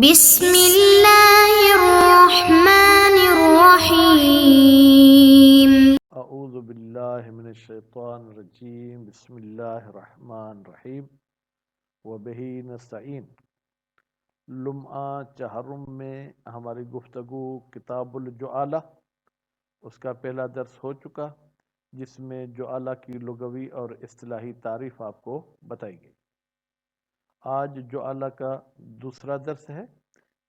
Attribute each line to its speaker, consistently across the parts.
Speaker 1: بسم اللہ الرحمن الرحیم۔
Speaker 2: اعوذ باللہ من الشیطان الرجیم، بسم اللہ الرحمن الرحیم وبہ نستعین۔ لمعہ چہرم میں ہماری گفتگو کتاب الجعالہ، اس کا پہلا درس ہو چکا، جس میں جعالہ کی لغوی اور اصطلاحی تعریف آپ کو بتائی گئی۔ آج جعالہ کا دوسرا درس ہے،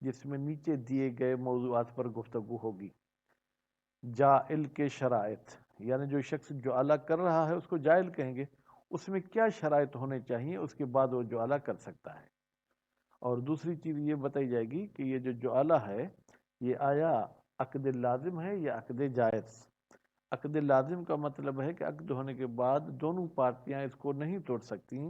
Speaker 2: جس میں نیچے دیے گئے موضوعات پر گفتگو ہوگی۔ جائل کے شرائط، یعنی جو شخص جعالہ کر رہا ہے اس کو جائل کہیں گے، اس میں کیا شرائط ہونے چاہیے، اس کے بعد وہ جعالہ کر سکتا ہے۔ اور دوسری چیز یہ بتائی جائے گی کہ یہ جو جعالہ ہے یہ آیا عقد لازم ہے یا عقد جائز۔ عقد لازم کا مطلب ہے کہ عقد ہونے کے بعد دونوں پارٹیاں اس کو نہیں توڑ سکتی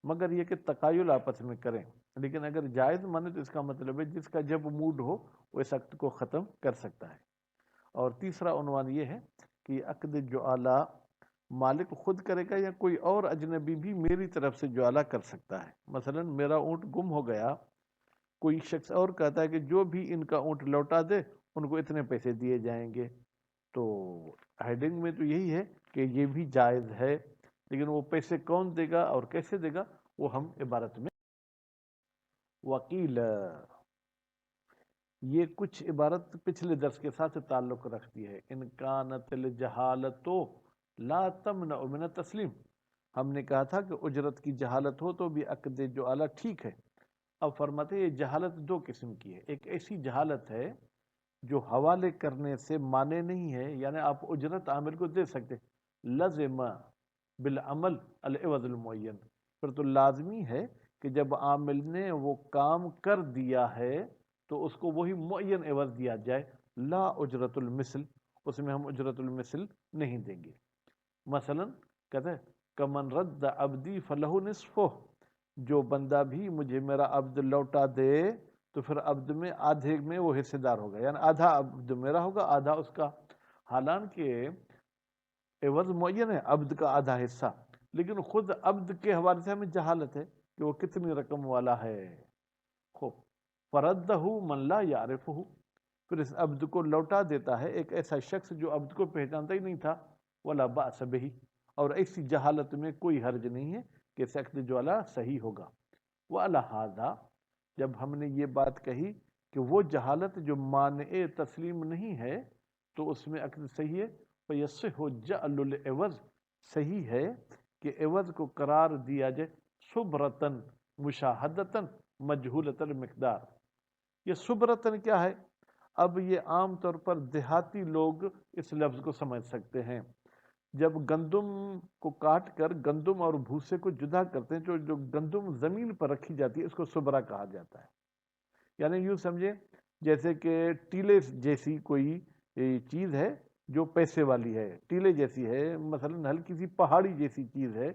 Speaker 2: مگر یہ کہ تقایل آپس میں کریں، لیکن اگر جائز مانے تو اس کا مطلب ہے جس کا جب موڈ ہو وہ اس عقد کو ختم کر سکتا ہے۔ اور تیسرا عنوان یہ ہے کہ عقد جعالہ مالک خود کرے گا یا کوئی اور اجنبی بھی میری طرف سے جعالہ کر سکتا ہے۔ مثلا میرا اونٹ گم ہو گیا، کوئی شخص اور کہتا ہے کہ جو بھی ان کا اونٹ لوٹا دے ان کو اتنے پیسے دیے جائیں گے، تو ہیڈنگ میں تو یہی ہے کہ یہ بھی جائز ہے، لیکن وہ پیسے کون دے گا اور کیسے دے گا وہ ہم عبارت میں وکیل۔ یہ کچھ عبارت پچھلے درس کے ساتھ تعلق رکھتی ہے۔ ان کانت الجہالت لا تمنع من التسلیم، ہم نے کہا تھا کہ اجرت کی جہالت ہو تو بھی عقد جعالہ ٹھیک ہے۔ اب فرماتے ہیں یہ جہالت دو قسم کی ہے۔ ایک ایسی جہالت ہے جو حوالے کرنے سے مانے نہیں ہے، یعنی آپ اجرت عامل کو دے سکتے، لزم بالعمل العوض المعین، پھر تو لازمی ہے کہ جب عامل نے وہ کام کر دیا ہے تو اس کو وہی معین عوض دیا جائے، لا اجرت المثل، اس میں ہم اجرت المثل نہیں دیں گے۔ مثلا کہتے ہیں کمن رد عبدی فلہ نصفہ، جو بندہ بھی مجھے میرا عبد لوٹا دے تو پھر عبد میں آدھے میں وہ حصے دار ہوگا، یعنی آدھا عبد میرا ہوگا آدھا اس کا، حالانکہ عوض معین ہے عبد کا آدھا حصہ، لیکن خود عبد کے حوالے سے ہمیں جہالت ہے کہ وہ کتنی رقم والا ہے۔ خوب فردہ من لا یعرفہ، پھر اس عبد کو لوٹا دیتا ہے ایک ایسا شخص جو عبد کو پہچانتا ہی نہیں تھا، ولا بأس بہ، اور ایسی جہالت میں کوئی حرج نہیں ہے کہ اس عقد جعالہ صحیح ہوگا۔ وعلی ھذا، جب ہم نے یہ بات کہی کہ وہ جہالت جو مانع تسلیم نہیں ہے تو اس میں عقد صحیح ہے، فیصح جعل العوض، صحیح ہے کہ عوض کو قرار دیا جائے صبرتن مشاہدتن مجہولت المقدار۔ یہ صبرتن کیا ہے؟ اب یہ عام طور پر دیہاتی لوگ اس لفظ کو سمجھ سکتے ہیں۔ جب گندم کو کاٹ کر گندم اور بھوسے کو جدا کرتے ہیں، جو گندم زمین پر رکھی جاتی ہے اس کو صبرا کہا جاتا ہے۔ یعنی یوں سمجھیں جیسے کہ ٹیلے جیسی کوئی چیز ہے جو پیسے والی ہے، ٹیلے جیسی ہے، مثلا ہلکی سی پہاڑی جیسی چیز ہے،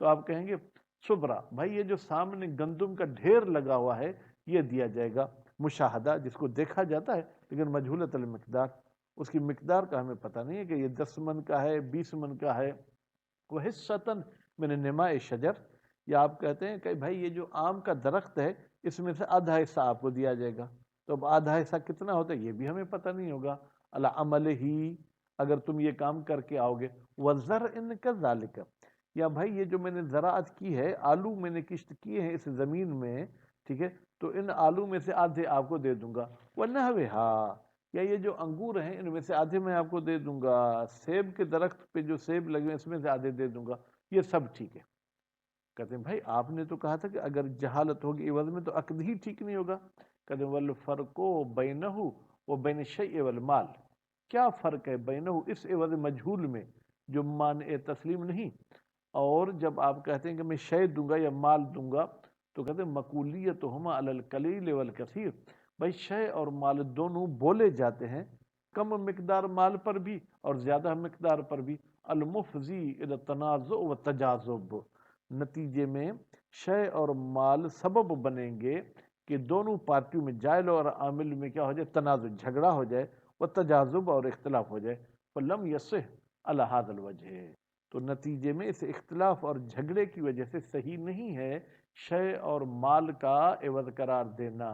Speaker 2: تو آپ کہیں گے صبرا، بھائی یہ جو سامنے گندم کا ڈھیر لگا ہوا ہے یہ دیا جائے گا، مشاہدہ جس کو دیکھا جاتا ہے لیکن مجہولت المقدار، اس کی مقدار کا ہمیں پتہ نہیں ہے کہ یہ 10 من کا ہے 20 من کا ہے۔ وہ حصتاً من نماء شجر، یا آپ کہتے ہیں کہ بھائی یہ جو آم کا درخت ہے اس میں سے آدھا حصہ آپ کو دیا جائے گا، تو اب آدھا حصہ کتنا ہوتا ہے یہ بھی ہمیں پتہ نہیں ہوگا۔ العمل ہی، اگر تم یہ کام کر کے آؤ گے، وَزَرْعٍ كَذَلِكَ، یا بھائی یہ جو میں نے زراعت کی ہے، آلو میں نے کشت کیے ہیں اس زمین میں، ٹھیک ہے، تو ان آلو میں سے آدھے آپ کو دے دوں گا، وَنَحْوِهَا، یا یہ جو انگور ہیں ان میں سے آدھے میں آپ کو دے دوں گا، سیب کے درخت پہ جو سیب لگے ہیں اس میں سے آدھے دے دوں گا، یہ سب ٹھیک ہے۔ کہتے ہیں بھائی آپ نے تو کہا تھا کہ اگر جہالت ہوگی عوض میں تو عقد ہی ٹھیک نہیں ہوگا۔ کہتے ہیں وَالْفَرْقُ بَيْنَهُ وَبَيْنِ الشَّيْءِ وَالْمَالِ، کیا فرق ہے بینہ، اس عوض مجہول میں جو مانع تسلیم نہیں، اور جب آپ کہتے ہیں کہ میں شے دوں گا یا مال دوں گا، تو کہتے ہیں مقولیتہما علی القلیل والکثیر، بھائی شے اور مال دونوں بولے جاتے ہیں، کم مقدار مال پر بھی اور زیادہ مقدار پر بھی، المفضی الی التنازع والتجاذب، نتیجے میں شے اور مال سبب بنیں گے کہ دونوں پارٹیوں میں جائل اور عامل میں کیا ہو جائے، تنازع، جھگڑا ہو جائے، والتجاذب اور اختلاف ہو جائے، فلم یصح علی ھذا الوجہ، تو نتیجے میں اس اختلاف اور جھگڑے کی وجہ سے صحیح نہیں ہے شے اور مال کا عوض قرار دینا،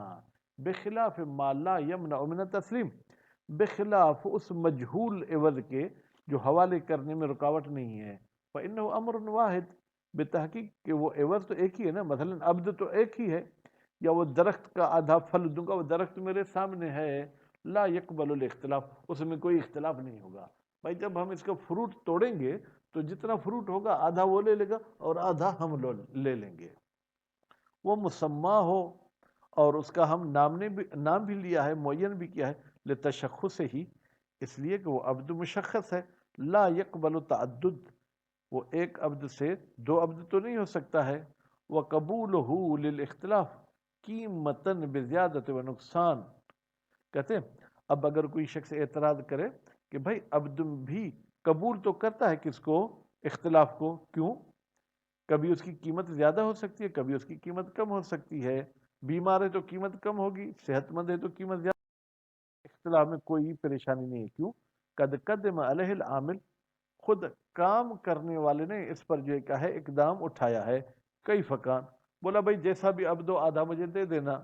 Speaker 2: بخلاف ما لا یمنع من التسلیم، بخلاف اس مجہول عوض کے جو حوالے کرنے میں رکاوٹ نہیں ہے. فإنه امر واحد، بتحقیق کہ وہ عوض تو ایک ہی ہے نا. مثلا عبد تو ایک ہی ہے، یا وہ درخت کا آدھا پھل دوں گا، وہ درخت میرے سامنے ہے، لا یقبل الاختلاف، اس میں کوئی اختلاف نہیں ہوگا. بھائی جب ہم اس کا فروٹ توڑیں گے تو جتنا فروٹ ہوگا آدھا وہ لے لے گا اور آدھا ہم لے لیں گے. وہ مسمہ ہو اور اس کا ہم نام بھی لیا ہے، معین بھی کیا ہے، لتشخص ہی، اس لیے کہ وہ عبد مشخص ہے. لا یقبل تعدد، وہ ایک عبد سے دو عبد تو نہیں ہو سکتا ہے. وقبولہ للاختلاف قیمتاً بزیادت و نقصان. کہتے ہیں اب اگر کوئی شخص اعتراض کرے کہ بھائی عبد بھی قبول تو کرتا ہے کس کو؟ اختلاف کو. کیوں؟ کبھی اس کی قیمت زیادہ ہو سکتی ہے، کبھی اس کی قیمت کم ہو سکتی ہے. بیمار ہے تو قیمت کم ہوگی، صحت مند ہے تو قیمت زیادہ. اختلاف میں کوئی پریشانی نہیں ہے. کیوں؟ قد قدم علیہ العامل، خود کام کرنے والے نے اس پر جو کیا ہے اقدام اٹھایا ہے. کئی فکان، بولا بھائی جیسا بھی عبد و آدھا مجھے دے دینا.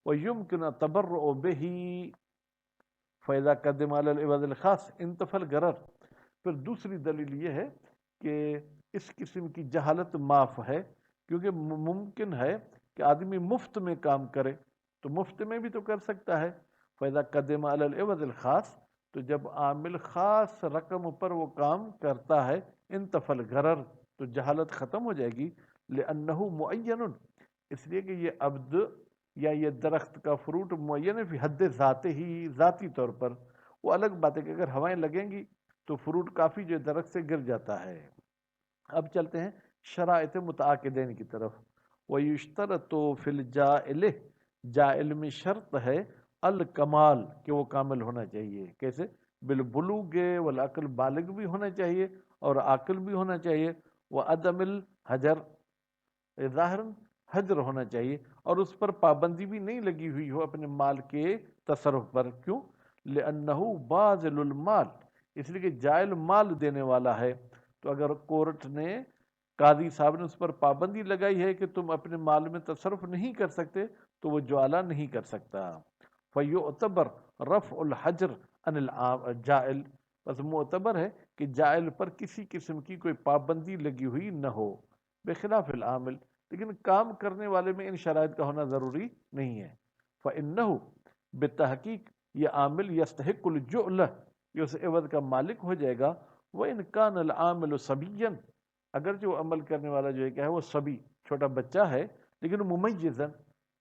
Speaker 2: وَيُمْكِنَ تَبَرُّعُ بِهِ فَإِذَا قَدِّمَ عَلَى الْعِوَضِ الْخَاصِ انتفى الْغَرَرُ. پھر دوسری دلیل یہ ہے کہ اس قسم کی جہالت معاف ہے، کیونکہ ممکن ہے کہ آدمی مفت میں کام کرے تو مفت میں بھی تو کر سکتا ہے. فَإِذَا قَدِّمَ عَلَى الْعِوَضِ الْخَاصِ، تو جب عامل خاص رقم پر وہ کام کرتا ہے، انتفى الْغَرَرُ، تو جہالت ختم ہو جائے گی. لِأَنَّهُ مُعَيَّنٌ، اس لیے کہ یہ عبد یا یہ درخت کا فروٹ معین ہے، فی حد ذاتے ہی، ذاتی طور پر. وہ الگ بات ہے کہ اگر ہوائیں لگیں گی تو فروٹ کافی جو درخت سے گر جاتا ہے. اب چلتے ہیں شرائط متعاقدین کی طرف. وَيُشْتَرَطُ فِي الْجَائِلِ، جائل میں شرط ہے الکمال، کہ وہ کامل ہونا چاہیے. کیسے؟ بالبلوغ والعقل، بالغ بھی ہونا چاہیے اور عاقل بھی ہونا چاہیے. وعدم الحجر، ظاہراً حجر ہونا چاہیے اور اس پر پابندی بھی نہیں لگی ہوئی ہو اپنے مال کے تصرف پر. کیوں؟ لأنہ باذل المال، اس لیے کہ جائل مال دینے والا ہے. تو اگر کورٹ نے، قاضی صاحب نے اس پر پابندی لگائی ہے کہ تم اپنے مال میں تصرف نہیں کر سکتے، تو وہ جعالہ نہیں کر سکتا. فیعتبر رفع الحجر عن الجائل، بس معتبر ہے کہ جائل پر کسی قسم کی کوئی پابندی لگی ہوئی نہ ہو. بخلاف العامل، لیکن کام کرنے والے میں ان شرائط کا ہونا ضروری نہیں ہے. فإنه، بتحقیق یہ عامل یستحق الجعل، یہ اس عوض کا مالک ہو جائے گا. وإن كان العامل صبيا، اگرچہ وہ عمل کرنے والا جو ہے کیا ہے، وہ صبی، چھوٹا بچہ ہے، لیکن ممیزا،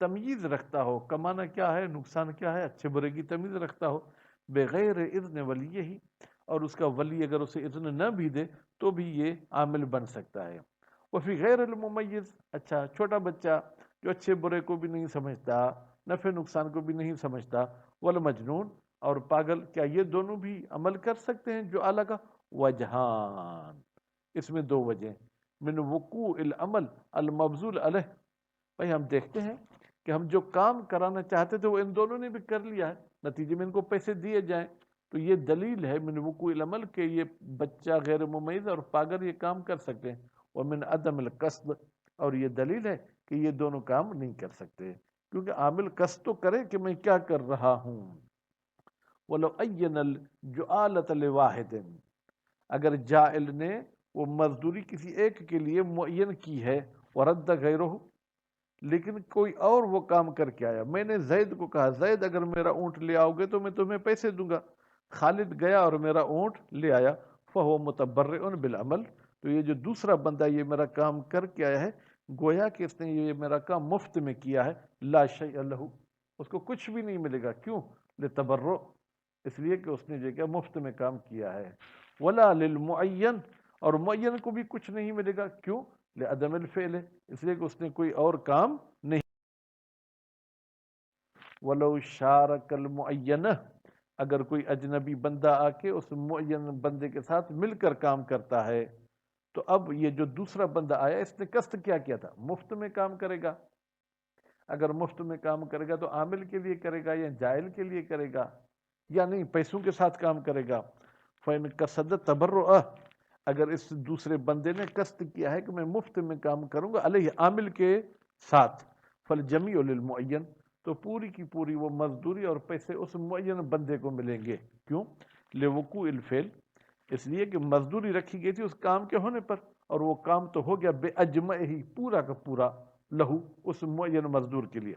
Speaker 2: تمیز رکھتا ہو، کمانا کیا ہے، نقصان کیا ہے، اچھے برے کی تمیز رکھتا ہو. بغیر اذن ولیہ ہی، اور اس کا ولی اگر اسے اذن نہ بھی دے تو بھی یہ عامل بن سکتا ہے. وفی غیر الممیز، اچھا چھوٹا بچہ جو اچھے برے کو بھی نہیں سمجھتا، نفع نقصان کو بھی نہیں سمجھتا. والمجنون، اور پاگل، کیا یہ دونوں بھی عمل کر سکتے ہیں جو اعلیٰ کا؟ وجہان، اس میں دو وجہ. من وقوع العمل المبذول علیہ، بھائی ہم دیکھتے ہیں کہ ہم جو کام کرانا چاہتے تھے وہ ان دونوں نے بھی کر لیا ہے، نتیجے میں ان کو پیسے دیے جائیں. تو یہ دلیل ہے من وقوع العمل کہ یہ بچہ غیر ممیز اور پاگل یہ کام کر سکتے ہیں. ومن عدم القصد، اور یہ دلیل ہے کہ یہ دونوں کام نہیں کر سکتے، کیونکہ عامل قصد تو کرے کہ میں کیا کر رہا ہوں. وَلَوْ أَيَّنَ الْجُعَالَةَ لِوَاحِدٍ، اگر جائل نے وہ مزدوری کسی ایک کے لیے معین کی ہے، وَرَدَّ غَيْرُهُ، لیکن کوئی اور وہ کام کر کے آیا. میں نے زید کو کہا زید اگر میرا اونٹ لے آؤ گے تو میں تمہیں پیسے دوں گا. خالد گیا اور میرا اونٹ لے آیا. فَهُوَ مُتَبَرِّئٌ بِالْعَمَلِ، تو یہ جو دوسرا بندہ یہ میرا کام کر کے آیا ہے، گویا کہ اس نے یہ میرا کام مفت میں کیا ہے. لا شیء لہ، اس کو کچھ بھی نہیں ملے گا. کیوں؟ لتبرع، اس لیے کہ اس نے جو کیا مفت میں کام کیا ہے. ولا للمعین، اور معین کو بھی کچھ نہیں ملے گا. کیوں؟ لعدم الفعل، اس لیے کہ اس نے کوئی اور کام نہیں. ولو شارک المعینہ، اگر کوئی اجنبی بندہ آ کے اس معین بندے کے ساتھ مل کر کام کرتا ہے، تو اب یہ جو دوسرا بندہ آیا اس نے قصد کیا کیا تھا؟ مفت میں کام کرے گا. اگر مفت میں کام کرے گا تو عامل کے لیے کرے گا یا جائل کے لیے کرے گا، یا نہیں پیسوں کے ساتھ کام کرے گا. فَإِنْ قَصَدَ تَبَرُّعَ، اگر اس دوسرے بندے نے قصد کیا ہے کہ میں مفت میں کام کروں گا علیہ، عامل کے ساتھ، فَالْجَمِيعُ لِلْمُعَيَّن، تو پوری کی پوری وہ مزدوری اور پیسے اس معین بندے کو ملیں گے. کیوں؟ لوقوع الفعل، اس لیے کہ مزدوری رکھی گئی تھی اس کام کے ہونے پر، اور وہ کام تو ہو گیا بے اجمع ہی، پورا کا پورا، لہو، اس معین مزدور کے لیے.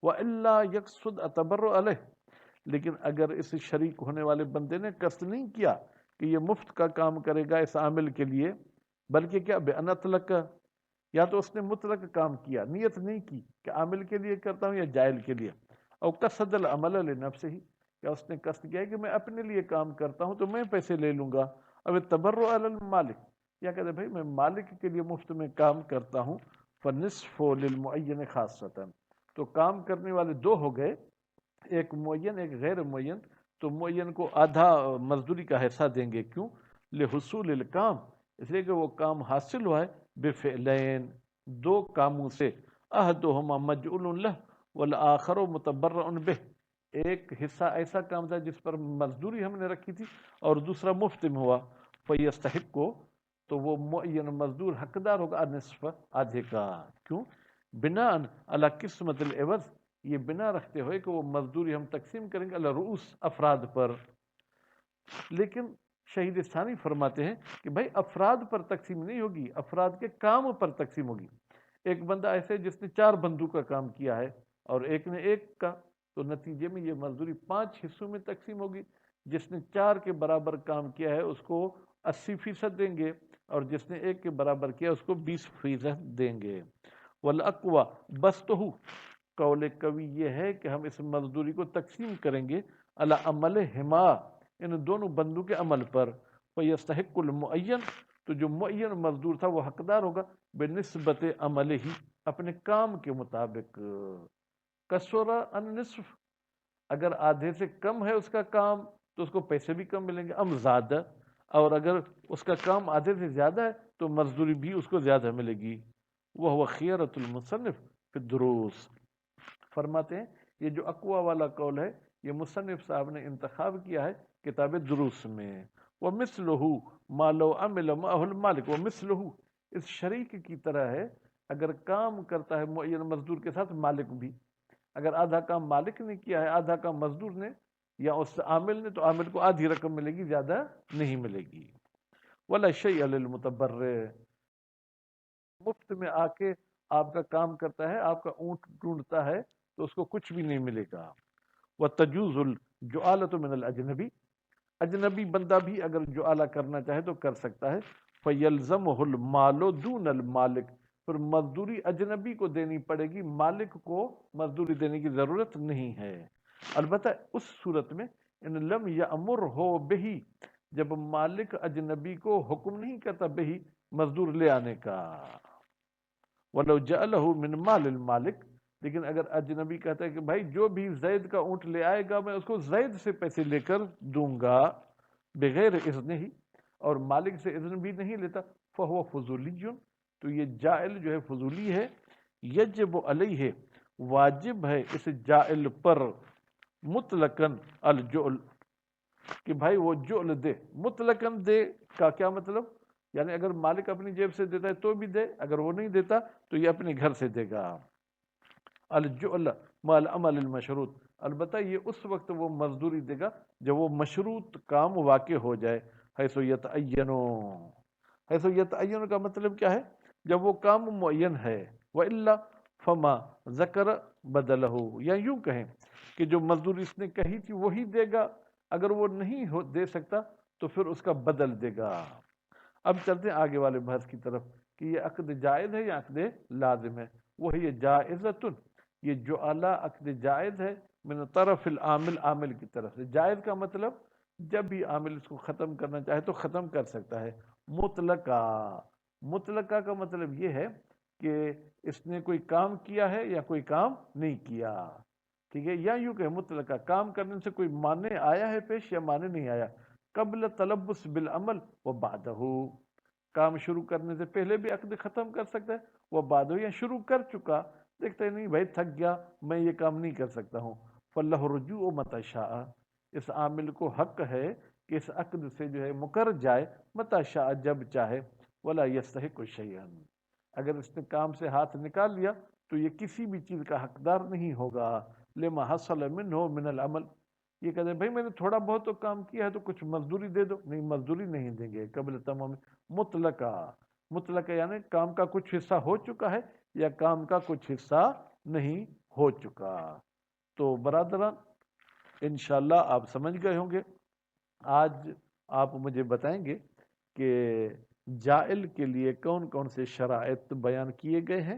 Speaker 2: وَإِلَّا يَقْصُدْ التَّبَرُّعَ عَلَيْهِ، لیکن اگر اس شریک ہونے والے بندے نے قصد نہیں کیا کہ یہ مفت کا کام کرے گا اس عامل کے لیے، بلکہ کیا بِأَنْ أَطْلَقَ، یا تو اس نے مطلق کام کیا، نیت نہیں کی کہ عامل کے لیے کرتا ہوں یا جائل کے لیے، او قصد العمل لنفسہ، یا اس نے قصد کیا ہے کہ میں اپنے لیے کام کرتا ہوں تو میں پیسے لے لوں گا، اب التبرع علی المالک، یا کہتے بھائی میں مالک کے لیے مفت میں کام کرتا ہوں، فنصف للمعین خاصتا، تو کام کرنے والے دو ہو گئے، ایک معین ایک غیر معین، تو معین کو آدھا مزدوری کا حصہ دیں گے. کیوں؟ لحصول الکام، اس لیے کہ وہ کام حاصل ہوا ہے بفعلین، دو کاموں سے، احدہما مجعول لہ والآخر متبرع بہ، ایک حصہ ایسا کام تھا جس پر مزدوری ہم نے رکھی تھی اور دوسرا مفت میں ہوا، فیستحق کو، تو وہ معین مزدور حقدار ہوگا نصف، آدھے کا. کیوں؟ بناء علی قسمت العوض، یہ بنا رکھتے ہوئے کہ وہ مزدوری ہم تقسیم کریں گے علی رؤوس، افراد پر. لیکن شہید ثانی فرماتے ہیں کہ بھائی افراد پر تقسیم نہیں ہوگی، افراد کے کام پر تقسیم ہوگی. ایک بندہ ایسے جس نے 4 بندوں کا کام کیا ہے اور ایک نے 1 کا، تو نتیجے میں یہ مزدوری 5 حصوں میں تقسیم ہوگی. جس نے 4 کے برابر کام کیا ہے اس کو 80% دیں گے، اور جس نے 1 کے برابر کیا اس کو 20% دیں گے. والاقوی بسطہ، قول قوی یہ ہے کہ ہم اس مزدوری کو تقسیم کریں گے علی عملہما، ان دونوں بندوں کے عمل پر. فیستحق المعین، تو جو معین مزدور تھا وہ حقدار ہوگا بنسبت عملہ، اپنے کام کے مطابق. کسر ان نصف، اگر آدھے سے کم ہے اس کا کام تو اس کو پیسے بھی کم ملیں گے، ام زیادہ، اور اگر اس کا کام آدھے سے زیادہ ہے تو مزدوری بھی اس کو زیادہ ملے گی. وہ خیرۃ المصنف فی الدروس، فرماتے ہیں یہ جو اقوا والا قول ہے یہ مصنف صاحب نے انتخاب کیا ہے کتاب دروس میں. وَمِثْلُهُ مَا لَوْ عَمِلَ مَعَهُ الْمَالِكُ، وَمِثْلُهُ، اس شریک کی طرح ہے اگر کام کرتا ہے معین مزدور کے ساتھ مالک بھی، اگر آدھا کام مالک نے کیا ہے آدھا کام مزدور نے یا اس عامل نے، تو عامل کو آدھی رقم ملے گی، زیادہ نہیں ملے گی. وَلَا شَيْءَ لِلْمُتَبَرِّعِ، مفت میں آ کے آپ کا کام کرتا ہے، آپ کا اونٹ ڈھونڈتا ہے تو اس کو کچھ بھی نہیں ملے گا. وَتَجُوزُ الْجُعَالَةُ مِنَ الْأَجْنَبِ، اجنبی بندہ بھی اگر جعالہ کرنا چاہے تو کر سکتا ہے. فَيَلْزَمُهُ الْمَالُ دُونَ الْمَالِكِ، پھر مزدوری اجنبی کو دینی پڑے گی، مالک کو مزدوری دینے کی ضرورت نہیں ہے. البتہ اس صورت میں ان لم یأمرہ بہ، جب مالک اجنبی کو حکم نہیں کرتا بہ، مزدور لے آنے کا. وَلَوْ جَعَلَهُ مِنْ مَالِ الْمَالِكِ، لیکن اگر اجنبی کہتا ہے کہ بھائی جو بھی زید کا اونٹ لے آئے گا میں اس کو زید سے پیسے لے کر دوں گا، بغیر اذن ہی، اور مالک سے اذن بھی نہیں لیتا، فہو فضولی، تو یہ جائل جو ہے فضولی ہے. یجب علیہ، واجب ہے اس جائل پر، مطلقاً الجعل، کہ بھائی وہ جعل دے، مطلقاً دے کا کیا مطلب، یعنی اگر مالک اپنی جیب سے دیتا ہے تو بھی دے، اگر وہ نہیں دیتا تو یہ اپنے گھر سے دے گا. الجعل مع العمل المشروط، البتہ یہ اس وقت وہ مزدوری دے گا جب وہ مشروط کام واقع ہو جائے. حیث یتعین، حیث یتعین کا مطلب کیا ہے، جب وہ کام معین ہے. وَإِلَّا فَمَا ذَكَرَ بَدَلَهُ، یا یوں کہیں کہ جو مزدوری اس نے کہی تھی وہی دے گا، اگر وہ نہیں دے سکتا تو پھر اس کا بدل دے گا. اب چلتے ہیں آگے والے بحث کی طرف کہ یہ عقد جائز ہے یا عقد لازم ہے. وہی جائزۃ، یہ جعالہ عقد جائز ہے من طرف العامل، عامل کی طرف سے. جائز کا مطلب جب بھی عامل اس کو ختم کرنا چاہے تو ختم کر سکتا ہے. مطلقہ، مطلقہ کا مطلب یہ ہے کہ اس نے کوئی کام کیا ہے یا کوئی کام نہیں کیا، ٹھیک ہے، یا یوں کہ مطلقہ کام کرنے سے کوئی معنی آیا ہے پیش یا معنی نہیں آیا. قبل تلبس بالعمل و بعدہ، کام شروع کرنے سے پہلے بھی عقد ختم کر سکتا ہے، وہ بعدہ، یا شروع کر چکا دیکھتا ہے نہیں بھائی تھک گیا میں یہ کام نہیں کر سکتا ہوں. فَلَّهُ رُجُوعُ مَتَى شَاءَ، اس عامل کو حق ہے کہ اس عقد سے جو ہے مکر جائے متى شاء، جب چاہے. وَلَا يَسْتَحِقُ شَيْئًا، اگر اس نے کام سے ہاتھ نکال لیا تو یہ کسی بھی چیز کا حقدار نہیں ہوگا. لما حصل منہ من العمل، یہ کہتے ہیں بھائی میں نے تھوڑا بہت تو کام کیا ہے تو کچھ مزدوری دے دو. نہیں، مزدوری نہیں دیں گے قبل تمام. مطلقہ، مطلقہ یعنی کام کا کچھ حصہ ہو چکا ہے یا کام کا کچھ حصہ نہیں ہو چکا. تو برادران انشاءاللہ آپ سمجھ گئے ہوں گے. آج آپ مجھے بتائیں گے کہ جائل کے لیے کون کون سے شرائط بیان کیے گئے ہیں،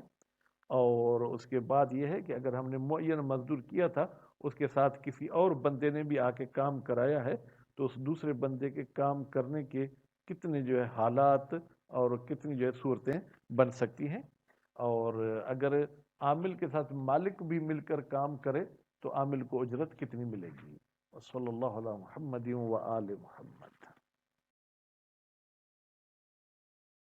Speaker 2: اور اس کے بعد یہ ہے کہ اگر ہم نے معین مزدور کیا تھا اس کے ساتھ کسی اور بندے نے بھی آ کے کام کرایا ہے تو اس دوسرے بندے کے کام کرنے کے کتنے جو ہے حالات اور کتنی جو ہے صورتیں بن سکتی ہیں. اور اگر عامل کے ساتھ مالک بھی مل کر کام کرے تو عامل کو اجرت کتنی ملے گی. صلی اللہ علیہ محمد و آل محمد.